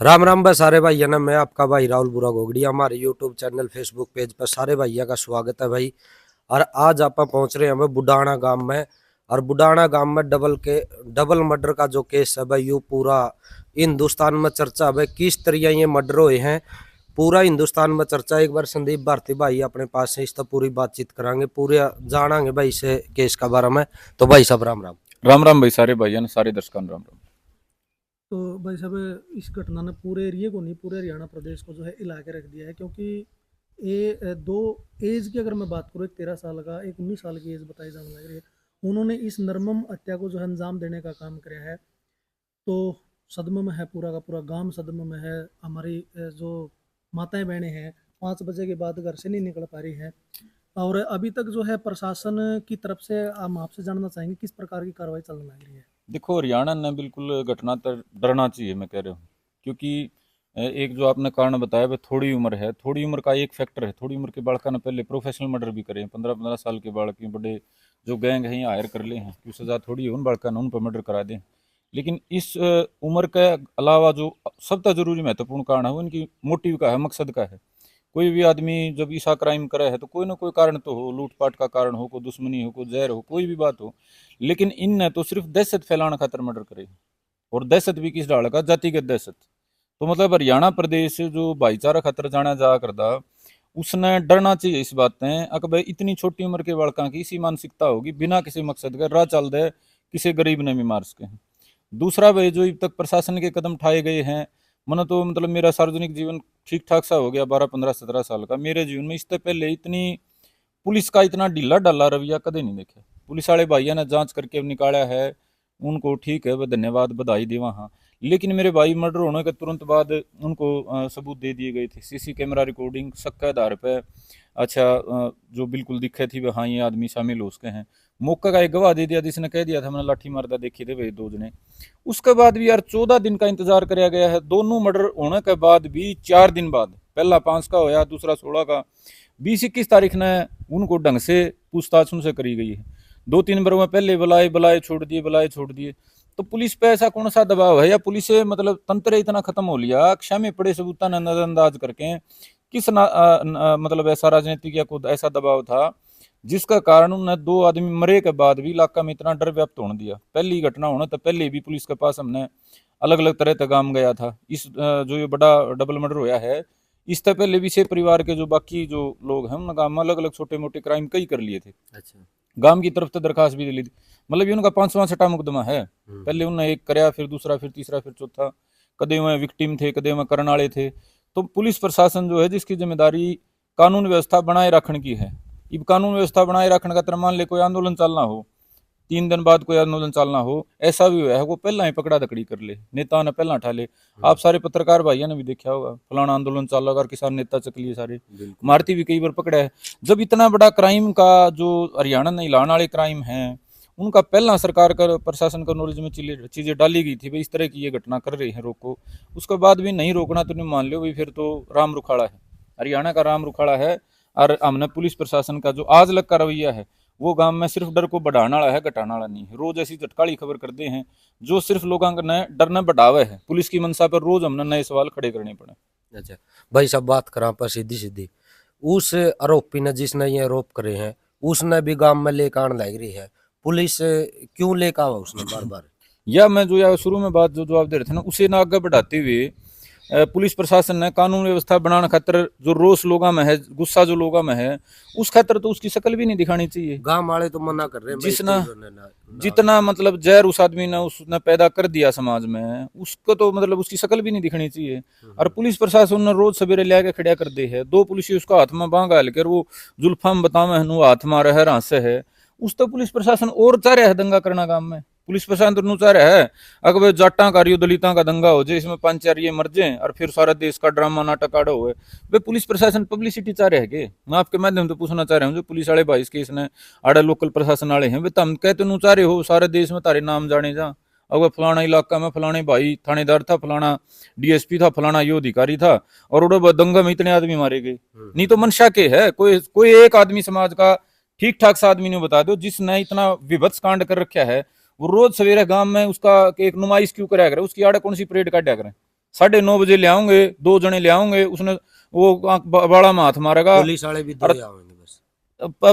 राम राम भाई सारे भाइयों ने। मैं आपका भाई राहुल बुरा गोगड़िया, हमारे यूट्यूब चैनल फेसबुक पेज पर सारे भैया का स्वागत है भाई। और आज आप पहुंच रहे हैं भाई बुडाना गांव में। और बुडाना गांव में डबल मर्डर का जो केस है भाई, यू पूरा हिंदुस्तान में चर्चा है भाई। किस तरह ये मर्डर हुए हैं पूरा हिंदुस्तान में चर्चा। एक बार संदीप भारती भाई अपने पास से इस तो पूरी बातचीत करांगे, पूरे जानांगे भाई इसे केस का बारे में। तो भाई सब राम राम। राम राम भाई सारे भाइयों ने, सारे दर्शकों राम राम। तो भाई साहब, इस घटना ने पूरे एरिया को नहीं, पूरे हरियाणा प्रदेश को जो है हिला के रख दिया है। क्योंकि ये दो एज की अगर मैं बात करूँ, एक 13 साल का, एक 19 साल की एज बताई जाने लग रही है। उन्होंने इस निर्मम हत्या को जो है अंजाम देने का काम किया है। तो सदमे में है, पूरा का पूरा गांव सदमे में है। हमारी जो माताएं बहनें हैं 5 बजे के बाद घर से नहीं निकल पा रही हैं। और अभी तक जो है प्रशासन की तरफ से हम आपसे जानना चाहेंगे किस प्रकार की कार्रवाई चलने लग रही है। देखो, हरियाणा ने बिल्कुल घटना तर डरना चाहिए, मैं कह रहा हूँ। क्योंकि एक जो आपने कारण बताया वह थोड़ी उम्र है। थोड़ी उम्र का एक फैक्टर है। थोड़ी उम्र के बालका ने पहले प्रोफेशनल मर्डर भी करे, 15-15 साल के बालक की बड़े जो गैंग हैं हायर कर ले हैं, क्यों सजा थोड़ी है उन बालका ने, उन पर मर्डर करा दें। लेकिन इस उम्र के अलावा जो सबसे जरूरी महत्वपूर्ण कारण है वो इनकी मोटिव का है, मकसद का है। कोई भी आदमी जब ऐसा क्राइम करे है तो कोई ना कोई कारण तो हो, लूटपाट का कारण हो, कोई दुश्मनी हो, कोई जहर हो, कोई भी बात हो। लेकिन इन ने तो सिर्फ दहशत फैलाने खातर मर्डर करे। और दहशत भी किस डाल का, जातिगत दहशत। तो मतलब हरियाणा प्रदेश जो भाईचारा खातर जाना जा करता, उसने डरना चाहिए इस बात ने। अक भाई इतनी छोटी उम्र के बालका की इसी मानसिकता होगी, बिना किसी मकसद का राह चल दे, किसी गरीब ने भी मार सके। दूसरा भाई, जो अब तक प्रशासन के कदम उठाए गए हैं, मन तो मतलब मेरा सार्वजनिक जीवन ठीक ठाक सा हो गया, 12-15-17 साल का। मेरे जीवन में इससे पहले इतनी पुलिस का इतना ढीला ढाला रवैया कदे नहीं देखा। पुलिस वाले भाइयों ने जांच करके निकाला है, उनको ठीक है, वह धन्यवाद, बधाई दे वहाँ। लेकिन मेरे भाई मर्डर होने के तुरंत बाद उनको सबूत दे दिए गए थे, सीसी कैमरा रिकॉर्डिंग शक के आधार पर। अच्छा, जो बिल्कुल दिखे थी वह, हाँ ये आदमी शामिल हो उसके हैं। मौका का एक गवाह दे दिया जिसने कह दिया था मैंने लाठी मारता देखे थे वही 2 जने। उसके बाद भी यार 14 दिन का इंतजार कराया गया है। दोनों मर्डर होने के बाद भी 4 दिन बाद, पहला 5 का होया, दूसरा 16 का, 20-21 तारीख ने उनको ढंग से पूछताछ उनसे करी गई है। 2-3 बार में पहले बुलाए बुलाए छोड़ दिए, बुलाए छोड़ दिए। तो पुलिस पे ऐसा कौन सा दबाव है, या पुलिस से मतलब तंत्र इतना खत्म हो लिया, क्षमा पड़े सबूता ने नजरअंदाज करके किस मतलब ऐसा राजनीतिक या खुद ऐसा दबाव था जिसका कारण उन्हें 2 आदमी मरे के बाद भी इलाका में इतना डर व्याप्त होने दिया। पहली घटना होने तो पहले भी पुलिस के पास हमने अलग अलग तरह का काम गया था। इस जो ये बड़ा डबल मर्डर होया है, इससे पहले भी से परिवार के जो बाकी जो लोग हैं उन गांव में अलग अलग छोटे मोटे क्राइम कई कर लिए थे। अच्छा। गांव की तरफ से दरखास्त भी दे ली थी। मतलब ये उनका 5वां छठा मुकदमा है। पहले उन्होंने एक कराया, फिर दूसरा, फिर तीसरा, फिर चौथा। कदे में विक्टिम थे, कदे में करण वाले थे। तो पुलिस प्रशासन जो है, जिसकी जिम्मेदारी कानून व्यवस्था बनाए रखने की है, अब कानून व्यवस्था बनाए रखने का तरह मान ले कोई आंदोलन चलना हो, 3 दिन बाद कोई आंदोलन चलना हो, ऐसा भी हुआ है, वो पहला ही पकड़ा दकड़ी कर ले, नेता ने पहला उठा ले। आप सारे पत्रकार भाइयों ने भी देखा होगा, फलाना आंदोलन चल रहा, किसान नेता चक लिए सारे, मारती भी कई बार पकड़ा है। जब इतना बड़ा क्राइम का जो हरियाणा में हिलाने वाले क्राइम है, उनका पहला सरकार का प्रशासन का नॉलेज में चीजें डाली गई थी भाई इस तरह की ये घटना कर रही है, रोको। उसके बाद भी नहीं रोकना तो नहीं मान लो भाई, फिर तो राम रुखाड़ा है, हरियाणा का राम रुखाड़ा है। और हमने पुलिस प्रशासन का जो आज लग का रवैया है, वो गांव में सिर्फ डर को बढ़ाने वाला है, घटाने वाला नहीं है। रोज ऐसी झटकाली खबर करते हैं जो सिर्फ लोगों का नए डर न बढ़ावे है। पुलिस की मंशा पर रोज हमने नए सवाल खड़े करने पड़े। अच्छा भाई सब बात करा पर सीधी सीधी, उस आरोपी ने जिसने ये आरोप करे हैं उसने भी गांव में लेकर आने लग रही है, पुलिस क्यों लेकर आवा उसने बार बार? या मैं जो या शुरू में बात जो जवाब दे रहे थे ना, उसे ना आगे बढ़ाते हुए पुलिस प्रशासन ने कानून व्यवस्था बनाने खातर जो रोष लोगों में है, गुस्सा जो लोगों में है, उस खातर तो उसकी शक्ल भी नहीं दिखानी चाहिए। गांव वाले तो मना कर रहे हैं भाई, जिसना ना। जितना मतलब जहर उस आदमी ने उसने पैदा कर दिया समाज में, उसको तो मतलब उसकी शक्ल भी नहीं दिखनी चाहिए। और पुलिस प्रशासन ने रोज सवेरे ले आके खड़ा कर दे है। 2 पुलिस उसका हाथ में बांग हाल कर वो जुल्फाम बतावे है, हाथ मारे है, रासे है। उस तो पुलिस प्रशासन और चाह रहा है दंगा करना गांव में। पुलिस प्रशासन तो चाह रहा है अगर जाटा का रियो दलिता का दंगा हो जाए, इसमें 5-4 ये मर जाए और फिर सारा देश का ड्रामा नाटक आड़ा हुए। वे पुलिस प्रशासन पब्लिसिटी चाह रहे हैं। मैं आपके माध्यम से पूछना चाह रहा हूँ, जो पुलिस वाले भाई इस केस ने आड़ा लोकल प्रशासन वाले हैं, वे तुम कहते चाह रहे हो सारे देश में तारे नाम जाने जा, अगर फलाना इलाका में फलाने भाई थानेदार था, फलाना डीएसपी था, फलाना यो अधिकारी था, और उड़ो दंगा में इतने आदमी मारे गए। नहीं तो मंशा के है, कोई एक आदमी समाज का ठीक ठाक सा आदमी ने बता दो जिसने इतना विभत्स कांड कर रखा है। वो रोज सवेरे गांव में उसका एक नुमाइश क्यों कराया करे, उसकी आड़े कौन सी परेड काटा करें? 9:30 ले आऊंगे, 2 जने ले आऊंगे, उसने वो बाड़ा में हाथ मारेगा। पुलिस वाले भी दो ही आवेंगे बस।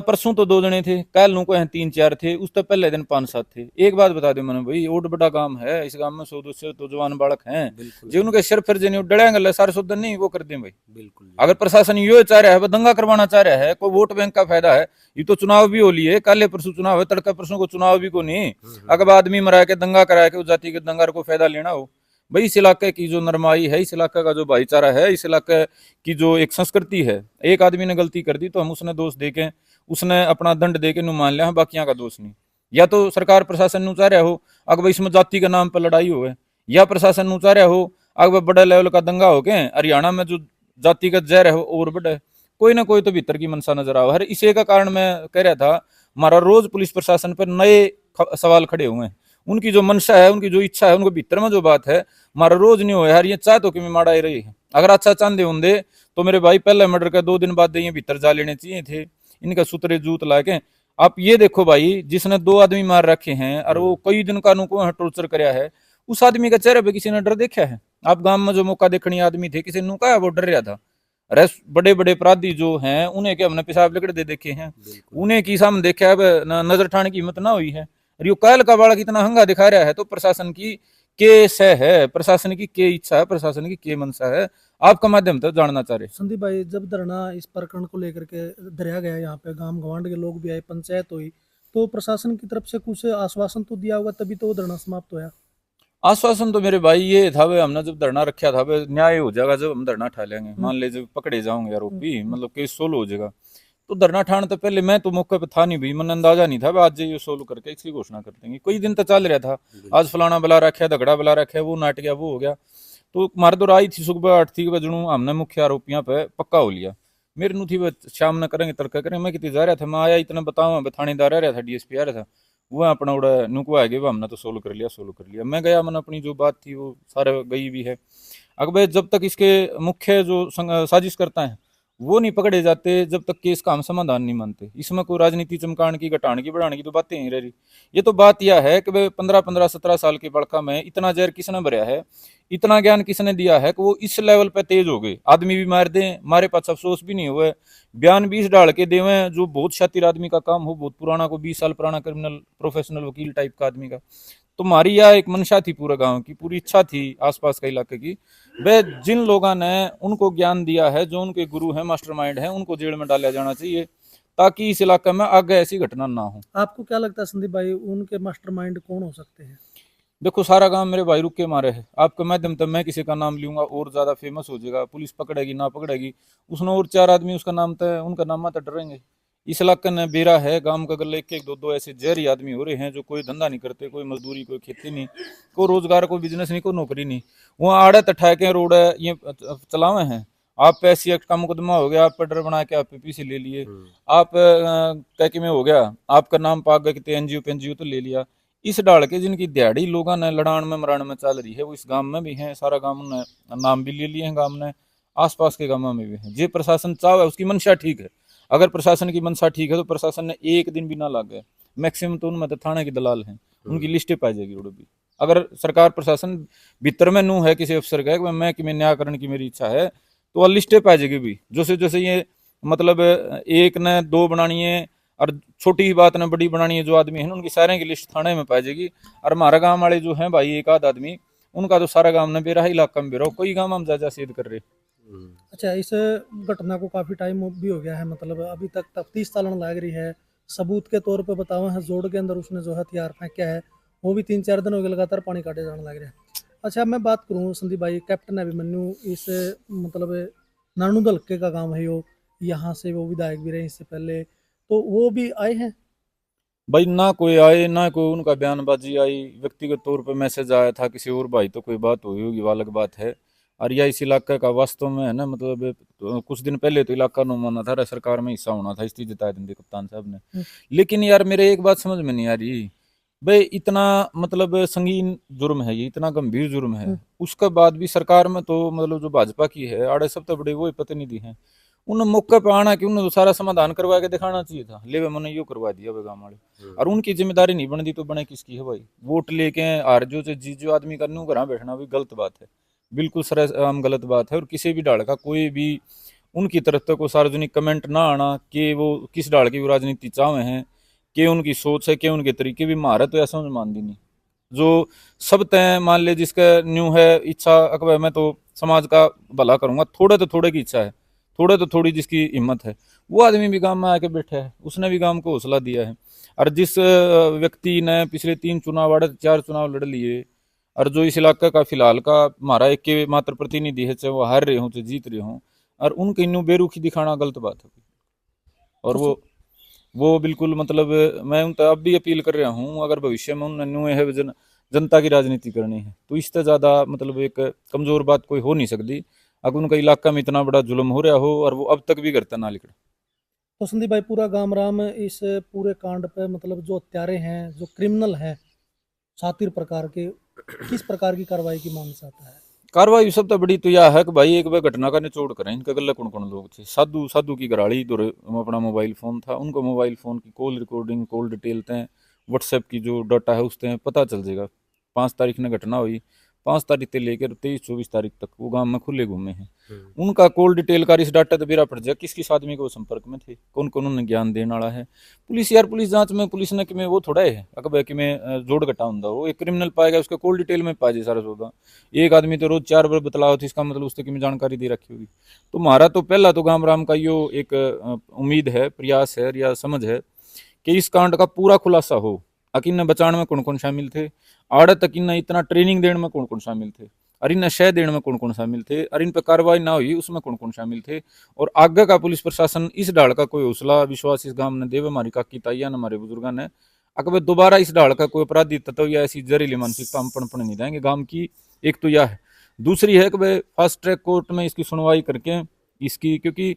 परसों तो 2 जने थे, कल नु को हैं 3-4 थे, उस तो पहले दिन 5-7 थे। एक बात बता दो मैंने भाई, ओड बड़ा काम है, इस गांव में 100-200 तो जवान बालक हैं, बिल्कुल जो उनके सिर फिर जने डरेंगे सारे सुधर नहीं वो कर दें भाई। बिल्कुल जी। अगर प्रशासन यो चाह रहा है, वो दंगा करवाना चाह रहा है, कोई वोट बैंक का फायदा है, ये तो चुनाव भी हो लिए, कल परसों चुनाव है, तड़का परसों को चुनाव भी को नहीं। अगर आदमी मरा के दंगा करा के उस जाति के दंगा को फायदा लेना हो भाई, इस इलाके की जो नरमाई है, इस इलाके का जो भाईचारा है, इस इलाके की जो एक संस्कृति है, एक आदमी ने गलती कर दी तो हम उसने दोष देके, उसने अपना दंड देके नु मान लिया, बाकियां का दोष नहीं। या तो सरकार प्रशासन नु चाह रहा हो अगर भाई इसमें जाति के नाम पर लड़ाई हो, या प्रशासन नु चाह रहा हो अगर बड़ा लेवल का दंगा हो के हरियाणा में जो जातिगत जहर है और बड़ा, कोई ना कोई तो भीतर की मनसा नजर आओ। हर इसी का कारण मैं कह रहा था, हमारा रोज पुलिस प्रशासन पर नए सवाल खड़े हुए हैं। उनकी जो मंशा है, उनकी जो इच्छा है, उनको भीतर में जो बात है, हमारा रोज नहीं हो यार, ये चाह तो कि मैं माड़ा ही रही है। अगर अच्छा चांदे होंगे तो मेरे भाई पहले मर्डर का 2 दिन बाद ये भीतर जा लेने चाहिए थे, इनका सूत्रे जूत लाके। आप ये देखो भाई, जिसने 2 आदमी मार रखे हैं और वो कई दिन का नुको टॉर्चर कराया है, उस आदमी के चेहरे पे किसी ने डर देखा है? आप गांव में जो मौका देखनी आदमी थे, किसी ने कहा वो डर रहा था? अरे बड़े बड़े अपराधी जो हैं उन्हें क्या हमने पेशाब लिकड़ दे देखे हैं, उन्हें की सामने देखा है, नजर ठाने की हिम्मत ना हुई है। और यो काल का बालक इतना हंगा दिखा रहा है, तो प्रशासन की के सह है, प्रशासन की के इच्छा है, प्रशासन की के मनसा है, आपका माध्यम तो जानना चाह रहे। संदीप भाई, जब धरना इस प्रकरण को लेकर के धरया गया, यहाँ पे गांव गवांड के लोग भी आए, पंचायत हुई, तो प्रशासन की तरफ से कुछ आश्वासन तो दिया होगा, तभी तो वो धरना समाप्त होया। आश्वासन तो मेरे भाई ये था, वे हमने जब धरना रखा था, वे न्याय हो जाएगा जब हम धरना उठा लेंगे। मान ले जब पकड़े जाओगे आरोपी, मतलब केस सोल्व हो जाएगा, तो धरना ठाने तो पहले मैं तो मौके पे था नहीं भाई, मैंने अंदाजा नहीं था आज ये सोल्व करके इसकी घोषणा कर देंगे। कई दिन तो चल रहा था, आज फलाना बुला रखा है, झगड़ा बुला रखा है, वो नाट गया, वो हो गया। तो मार दो आई थी सुबह 8 थी बजनू, हमने मुख्य आरोपियों पे पक्का हो लिया। मेरे नु थी शाम न करेंगे तड़का करेंगे, मैं कितनी जा रहा था, मैं आया इतना बताऊँ, थानेदार रहा था, डीएसपी आ रहा था, वो अपना उड़ा नुको आ गया, हमने तो सोल्व कर लिया, सोल्व कर लिया। मैं गया, मैंने अपनी जो बात थी वो सारे गई भी है। अगर जब तक इसके मुख्य जो साजिश करता है वो नहीं पकड़े जाते, जब तक केस का हम समाधान नहीं मानते। इसमें कोई राजनीति चमकाने की, घटाने की, बढ़ाने की तो बातें नहीं रह रही। ये तो बात यह है कि 15-17 साल के बड़का में इतना जहर किसने भरा है, इतना ज्ञान किसने दिया है कि वो इस लेवल पे तेज हो गए, आदमी भी मार दें, हमारे पास अफसोस भी नहीं हुआ, बयान 20 डाल के देवे, जो बहुत शातिर आदमी का काम हो, बहुत पुराना को 20 साल पुराना क्रिमिनल प्रोफेशनल वकील टाइप का आदमी का। तो हमारी यह एक मंशा थी, पूरा गांव की पूरी इच्छा थी, आसपास के इलाके की, वे जिन लोगों ने उनको ज्ञान दिया है, जो उनके गुरु हैं, मास्टरमाइंड हैं, उनको जेल में डाला जाना चाहिए, ताकि इस इलाके में आगे ऐसी घटना ना हो। आपको क्या लगता है संदीप भाई, उनके मास्टरमाइंड कौन हो सकते हैं? देखो सारा गांव मेरे भाई रुक के मारे है, आपके माध्यम तक मैं किसी का नाम लूंगा और ज्यादा फेमस हो जाएगा, पुलिस पकड़ेगी ना पकड़ेगी, उसने और 4 आदमी उसका नाम तय, उनका नाम तो डरेंगे। इस इलाके में बेरा है, गांव का गले 1-1, 2-2 ऐसे जहरी आदमी हो रहे हैं, जो कोई धंधा नहीं करते, कोई मजदूरी, कोई खेती नहीं, कोई रोजगार, कोई बिजनेस नहीं, कोई नौकरी नहीं, वहाँ आड़त ठहके रोड है ये चलावे हैं। आप पे SC एक्ट का मुकदमा हो गया, आप पे डर बना के आप PPC ले लिए, आप कैके में हो गया, आपका नाम पाक गया कितने NGO पेनजीओ तो ले लिया। इस डाल के जिनकी दिहाड़ी लोगों ने लड़ान में मरान में चल रही है, वो इस गांव में भी है, सारा गांव ने नाम भी ले लिए हैं, गांव ने आसपास के गांवों में भी है। जे प्रशासन चाहे उसकी मंशा ठीक है, अगर प्रशासन की मंशा ठीक है तो प्रशासन ने एक दिन भी ना लागे, मैक्सिमम तो उनमें तो थाने की दलाल हैं, उनकी लिस्टें पाई जाएगी रोड भी। अगर सरकार प्रशासन भीतर में नू है किसी अफसर का मैं कि मैं न्याय करने की मेरी इच्छा है, तो वह लिस्टें पाई जाएगी भी, जैसे जैसे ये मतलब 1 ने 2 बनानी है और छोटी ही बात ने बड़ी बनानी है, जो आदमी है उनकी सारे की लिस्ट थाने में पाई जाएगी। और हमारा गांव वाले जो हैं भाई, एक आध आदमी, उनका तो सारा गांव ने बेरा, इलाका में बेरा, कोई गांव हम जा सीध कर रहे। अच्छा, इस घटना को काफी टाइम भी हो गया है, मतलब अभी तक तफ्तीश चलन लग रही है, सबूत के तौर पे बतावा है, जोड़ के अंदर उसने जो हथियार फेंका है, वो भी 3-4 दिन हो गए लगातार पानी काटे जाने लग रहे हैं। अच्छा, मैं बात करूँ संदीप भाई, कैप्टन अभिमन्यु इस मतलब नानू हल्के का गाँव है यो, यहाँ से वो विधायक भी रहे इससे पहले, तो वो भी आए हैं? भाई ना कोई आए, ना कोई उनका बयानबाजी आई, व्यक्तिगत तौर पे मैसेज आया था किसी और भाई, तो कोई बात हुई होगी, वो अलग बात है। और यह इस इलाके का वास्तव में है ना, मतलब तो कुछ दिन पहले तो इलाका नो माना था, सरकार में हिस्सा होना था, इस चीज जताया दिन कप्तान साहब ने। लेकिन यार मेरे एक बात समझ में नहीं आ रही भाई, इतना मतलब संगीन जुर्म है ये, इतना गंभीर जुर्म है, उसके बाद भी सरकार में तो मतलब जो भाजपा की है आड़े सबसे बड़े वो प्रतिनिधि हैं, उन मौके पे आना कि उन्हें सारा समाधान करवा के दिखाना चाहिए था, ले मैंने यो करवा दिया वे गाँव वाले, और उनकी जिम्मेदारी नहीं बनती तो बने किसकी है भाई? वोट लेके हार जो जीत जो आदमी का नू घर बैठना भी गलत बात है, बिल्कुल सरेआम गलत बात है। और किसी भी ढाल का कोई भी उनकी तरफ तक को सार्वजनिक कमेंट ना आना कि वो किस ढाल की वो राजनीति चाहे हैं, कि उनकी सोच है, कि उनके तरीके भी महारत तो ऐसा समझ मान दी नहीं। जो सब तय मान ले जिसका न्यू है इच्छा अकबर मैं तो समाज का भला करूंगा, थोड़े तो थोड़े की इच्छा है, थोड़े तो थोड़ी जिसकी हिम्मत है, वो आदमी भी गांव में आके बैठा है, उसने भी गांव को हौसला दिया है। और जिस व्यक्ति ने पिछले 3 चुनाव 4 चुनाव लड़ लिए, और जो इस इलाके का फिलहाल का हमारा एक के मात्र प्रतिनिधि है, चाहे वो हार रहे हों चाहे जीत रहे हों, और उनके न्यू बेरुखी दिखाना गलत बात है। और तो वो बिल्कुल मतलब मैं उन अब भी अपील कर रहा हूँ, अगर भविष्य में उन न्यू है जनता की राजनीति करनी है तो इससे ज़्यादा मतलब एक कमज़ोर बात कोई हो नहीं सकती। अगर उनका इलाका में इतना बड़ा जुल्म हो रहा हो और वो अब तक भी करता ना लिखा। तो संदीप भाई, पूरा गांव राम इस पूरे कांड पे मतलब जो हत्यारे हैं, जो क्रिमिनल हैं, शातिर प्रकार के, किस प्रकार की कार्रवाई की मांग चाहता है? कार्रवाई सबसे बड़ी तो यह है कि भाई एक बार घटना का निचोड़ करें, इनके गले कौन कौन लोग थे। साधु साधु की घराड़ी दो अपना मोबाइल फ़ोन था, उनको मोबाइल फ़ोन की कॉल रिकॉर्डिंग कॉल डिटेल थे, व्हाट्सएप की जो डाटा है उससे पता चल जाएगा। 5 तारीख ने घटना हुई, 5 तारीख से लेकर 23-24 तारीख तक वो गांव में खुले घूमे हैं। उनका कॉल डिटेल का इस डाटा तो बेरा पड़ जाए किस किस आदमी को संपर्क में थे, कौन कौन उन्हें ज्ञान देने वाला है। पुलिस यार पुलिस जांच में पुलिस ने कि मैं वो थोड़ा है अकबर कि मैं जोड़ घटा होंगे, वो एक क्रिमिनल पाएगा उसका कॉल डिटेल में पा जाए सारा सौदा। एक आदमी तो रोज 4 बार बतलाओ थी, इसका मतलब उससे कि मैं जानकारी दे रखी होगी। तो हमारा तो पहला तो गांव राम का यो एक उम्मीद है, प्रयास है या समझ है कि इस कांड का पूरा खुलासा हो। अकिन बचाने में कौन कौन शामिल थे, आड़त अकिन इतना ट्रेनिंग देने में कौन कौन शामिल थे, और इन शह देने में कौन कौन शामिल थे, और इन पर कार्रवाई ना हुई उसमें कौन कौन शामिल थे। और आगे का पुलिस प्रशासन इस ढाल का कोई हौसला विश्वास इस गांव ने देवे, हमारी काकी ताइया ने हमारे बुजुर्गों ने, अकबर दोबारा इस ढाल का कोई अपराधी तत्व या ऐसी जहरीली मानसिकता हम पनपने नहीं देंगे गांव की। एक तो यह है। दूसरी है कि भाई फास्ट ट्रैक कोर्ट में इसकी सुनवाई करके इसकी, क्योंकि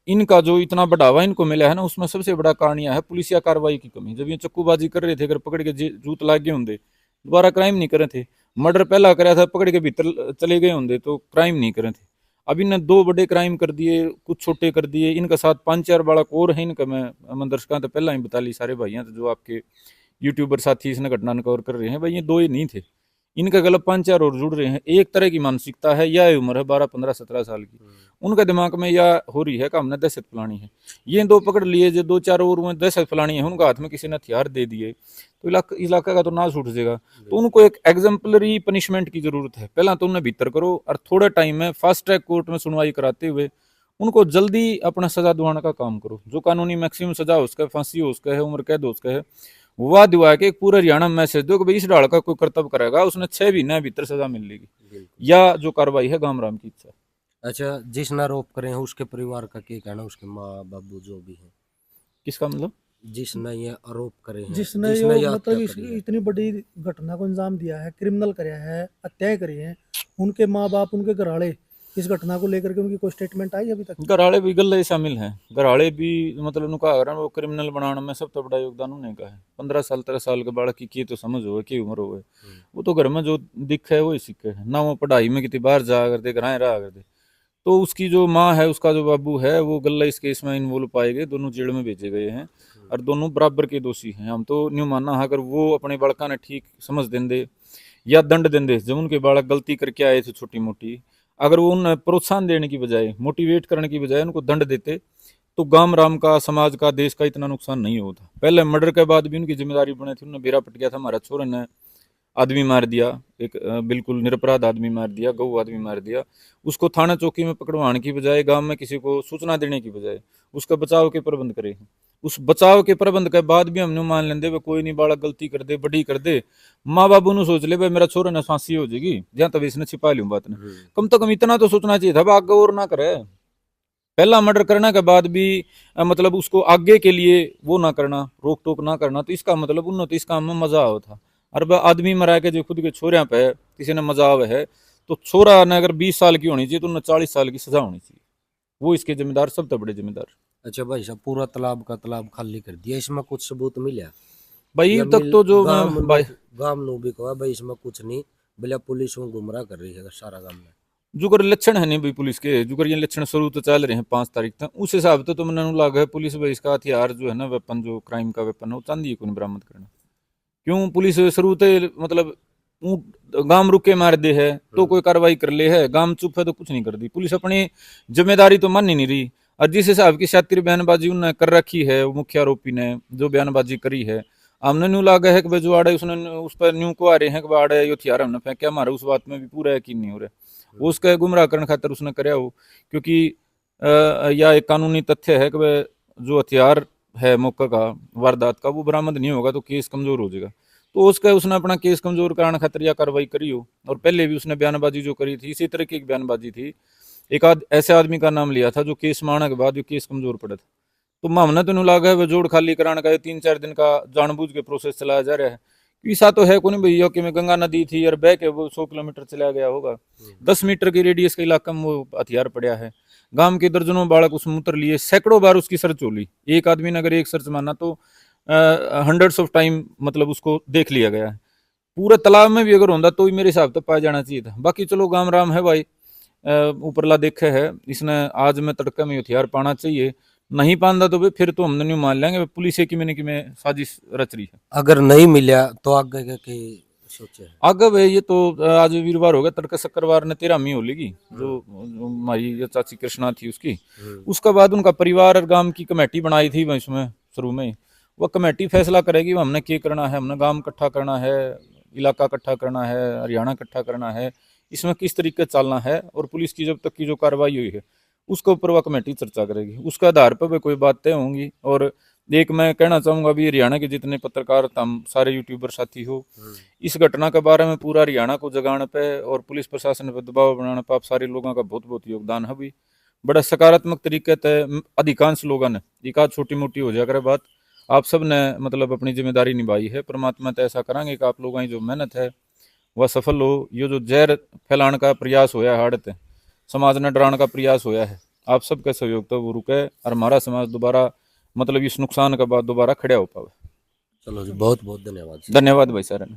इनका जो इतना बढ़ावा इनको मिला है ना, उसमें सबसे बड़ा कारण यह है पुलिसिया कार्रवाई की कमी। जब ये चक्कूबाजी कर रहे थे, अगर पकड़ के जूत लाग गए होंगे दोबारा क्राइम नहीं करे थे। मर्डर पहला कराया था, पकड़ के भीतर चले गए होंगे तो क्राइम नहीं करे थे। अब इन्हें 2 बड़े क्राइम कर दिए, कुछ छोटे कर दिए, इनका साथ 5-4 बालक और है इनका। मैं दर्शकों तो पहला ही बता ली सारे भाइयों तो जो आपके यूट्यूबर साथी इसने घटना न कवर कर रहे हैं, भाई ये 2 ही नहीं थे, इनका गलत 5-4 और जुड़ रहे हैं। एक तरह की मानसिकता है, यह उम्र है 12-15-17 साल की, उनका दिमाग में यह हो रही है कि हमने दहशत फैलानी है। ये 2 पकड़ लिए, जो 2-4 और में दहशत फैलानी है, उनका हाथ में किसी ने हथियार दे दिए तो इलाका का तो नाश उठ जाएगा। तो उनको एक एग्जाम्पलरी पनिशमेंट की जरूरत है। पहला तो उन्हें भीतर करो और थोड़े टाइम में फास्ट ट्रैक कोर्ट में सुनवाई कराते हुए उनको जल्दी अपना सजा दिवाने का काम करो। जो कानूनी मैक्सिमम सजा हो उसका, फांसी हो उसका है, उम्र कैद हो उसका है, वाह दिवा के एक पूरे हरियाणा में मैसेज दो कि भाई इस डाल का कोई कर्तव्य करेगा उसने 6 महीने भीतर सजा मिलेगी, या जो कार्रवाई है गांव राम की इच्छा। अच्छा, जिसने आरोप करे हैं उसके परिवार का क्या कहना, उसके माँ बाबू जो भी है, किसका मतलब? जिसने ये आरोप करे हैं, जिसने जिसने ये यो हत्या मतलब करी है? इतनी बड़ी घटना को अंजाम दिया है, क्रिमिनल कराया है, हत्याएं करी हैं, उनके माँ बाप, उनके घरवाले, इस घटना को लेकर के उनकी कोई स्टेटमेंट आई अभी तक? घराड़े भी गले शामिल हैं, घराड़े भी मतलब उनका अगर वो क्रिमिनल बनाने में सबसे बड़ा योगदान उन्हें का है। 15 साल 13 साल के बालक की तो समझ हो की उम्र हो, वो तो घर में जो दिख है वही सीखे है ना, वो पढ़ाई में कितनी बाहर जा करते घर रहा करते। तो उसकी जो माँ है उसका जो बाबू है वो गल्ला इस केस में इन्वॉल्व पाए गए, दोनों जेल में भेजे गए हैं और दोनों बराबर के दोषी हैं। हम तो न्यू मानना है अगर वो अपने बालका ने ठीक समझ देंगे या दंड देंगे, जब उनके बालक गलती करके आए थे छोटी मोटी, अगर वो उन प्रोत्साहन देने की बजाय मोटिवेट करने की बजाय उनको दंड देते तो गांव राम का, समाज का, देश का इतना नुकसान नहीं होता। पहले मर्डर के बाद भी उनकी जिम्मेदारी बने थी, उन्होंने बेरा पट गया था, हमारा छोरे ने आदमी मार दिया, एक बिल्कुल निरपराध आदमी मार दिया, गौ आदमी मार दिया, उसको थाना चौकी में पकड़वाने की बजाय, गांव में किसी को सूचना देने की बजाय उसका बचाव के प्रबंध करे। उस बचाव के प्रबंध के बाद भी हमने मान लेंदे वे कोई नहीं, बालक गलती कर दे, बड़ी कर दे, माँ बाबू ने सोच ले भाई मेरा छोरा ने फांसी हो जाएगी, जहां तभी इसने छिपा लियो बात ने, कम से कम इतना तो सोचना चाहिए था आगे और ना करे। पहला मर्डर करने के बाद भी मतलब उसको आगे के लिए वो ना करना, रोक टोक ना करना, तो इसका मतलब उन्होंने तो इस काम में मजा आओ था। और आदमी मरा के जो खुद के छोरिया पे किसी ने मजा आवे है, तो छोरा ने अगर 20 साल की होनी चाहिए तो उन्हें 40 साल की सजा होनी चाहिए, वो इसके जिम्मेदार, सबसे बड़े जिम्मेदार। अच्छा भाई साहब, पूरा तालाब का तालाब खाली कर दिया, इसमें कुछ सबूत मिला? भाई या तक तो जो मैं भाई गांव नो भी कहा भाई इसमें कुछ नहीं, भले पुलिस को गुमराह कर रही है सारा गांव में? जुगर लक्षण है नहीं भाई पुलिस के, जुगर ये लक्षण शुरू तो चल रहे हैं 5 तारीख तक, उस हिसाब से तो मैंने लगा है पुलिस भाई इसका हथियार जो है ना, वेपन जो क्राइम का वेपन है वो चांदी को नहीं बरामद करना। क्यों पुलिस शुरू से मतलब गांव रुके मार दे है तो कोई कार्रवाई कर ले है, गांव चुप है तो कुछ नहीं कर दी पुलिस, अपनी जिम्मेदारी तो मान ही नहीं रही। और जिस हिसाब की शातिर बयानबाजी उन्होंने कर रखी है, वो मुख्य आरोपी ने जो बयानबाजी करी है, हमने न्यू लागा है कि भाई जो आड़े उसने उस पर न्यू को आ रहे हैं कि आड़े यो हथियार हमने फेंका, हमारा उस बात में भी पूरा यकीन नहीं हो रहा। वो उसका गुमराह करने खातर उसने कराया हो, क्योंकि या एक कानूनी तथ्य है कि भाई जो हथियार है मौका का वारदात का वो बरामद नहीं होगा तो केस कमजोर हो जाएगा। तो उसने अपना केस कमजोर कराने खातिर यह कार्रवाई करी हो। और पहले भी उसने बयानबाजी जो करी थी इसी तरह की एक बयानबाजी थी, एक ऐसे आदमी का नाम लिया था जो केस मारने के बाद जो केस कमजोर पड़ा था। तो मामला तो नहीं लागा है वो जोड़ खाली कराने का 3-4 दिन का जानबूझ के प्रोसेस चलाया जा रहा है। ऐसा तो है कौन भैया कि मैं गंगा नदी थी और बह के वो 100 किलोमीटर चला गया होगा, 10 मीटर के रेडियस के इलाके में वो हथियार पड़ा है। गांव के दर्जनों बालक उसमें उतर लिए, सैकड़ों बार उसकी सर्च हो ली। एक आदमी ने अगर एक सर्च माना तो हंड्रेड्स ऑफ टाइम मतलब उसको देख लिया गया है। पूरे तालाब में भी अगर होता तो मेरे हिसाब से पाया जाना चाहिए था। बाकी चलो गाम राम है भाई, ऊपरला देखे है, इसने आज में तड़के में हथियार पाना चाहिए, नहीं पांदा तो फिर तो हमने नहीं मान लेंगे पुलिस की में साजिश रच रही है। अगर नहीं मिला तो आगे के सोचे हैं? आगे भाई ये तो आज वीरवार हो गया, तड़के शुक्रवार ने 13वीं होली जो हमारी ये चाची कृष्णा थी उसकी, उसके बाद उनका परिवार और गांव की कमेटी बनाई थी इसमें शुरू में, वह कमेटी फैसला करेगी हमने क्या करना है, हमने गांव इकट्ठा करना है, इलाका इकट्ठा करना है, हरियाणा इकट्ठा करना है, इसमें किस तरीके से चलना है। और पुलिस की जब तक की जो कार्रवाई हुई है उसके ऊपर वह कमेटी चर्चा करेगी, उसके आधार पर भी कोई बात तय होंगी। और एक मैं कहना चाहूँगा भी हरियाणा के जितने पत्रकार हम सारे यूट्यूबर साथी हो, इस घटना के बारे में पूरा हरियाणा को जगाने पे और पुलिस प्रशासन पर दबाव बनाने पर आप सारे लोगों का बहुत बहुत योगदान है भी। बड़ा सकारात्मक तरीके से अधिकांश लोगों ने, एक आध छोटी मोटी हो जाकर बात, आप सब ने मतलब अपनी जिम्मेदारी निभाई है। परमात्मा तो ऐसा करेंगे कि आप लोगों की जो मेहनत है वह सफल हो। ये जो जहर फैलाने का प्रयास होया है, हाड़ते समाज ने डराने का प्रयास होया है, आप सबके सहयोग तो वो रुके और हमारा समाज दोबारा मतलब इस नुकसान के बाद दोबारा खड़ा हो पावे। चलो जी, बहुत बहुत धन्यवाद। धन्यवाद भाई सारे ने।